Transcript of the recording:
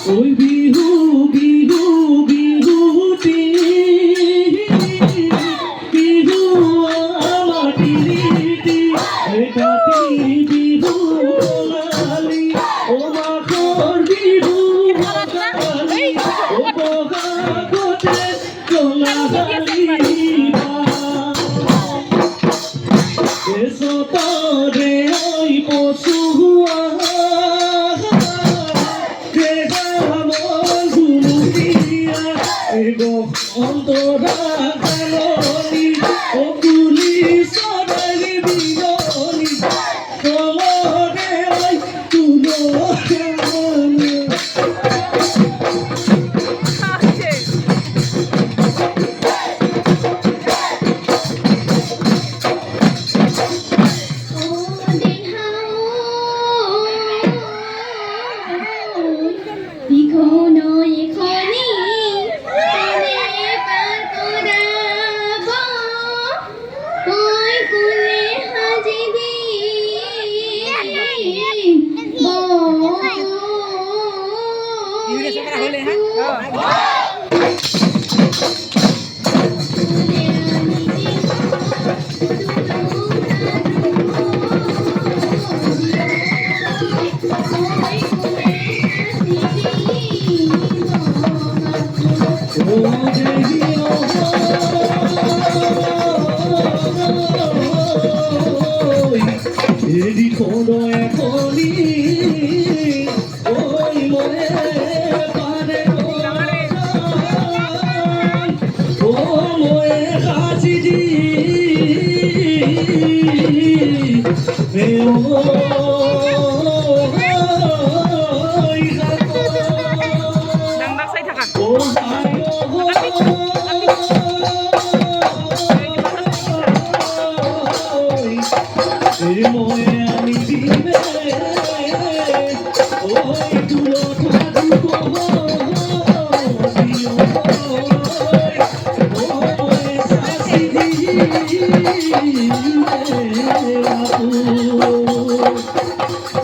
ওই বিহু বিহু বিহুটি বিহু মাটিরিটি এটাটি বিহু লালি ও মাখর বিহু লালি ও বগাগতে কোলাহালি এসো তরে ওই পশুয়া অন্তরা কালনি ও গুলি সদাই বিলনি কলরে ওই তুলো এরি কোনো এখনি ওই মনে পারে ও মনে কাছি দি মনে আমি দিবে ওই তুলো ঠাকুর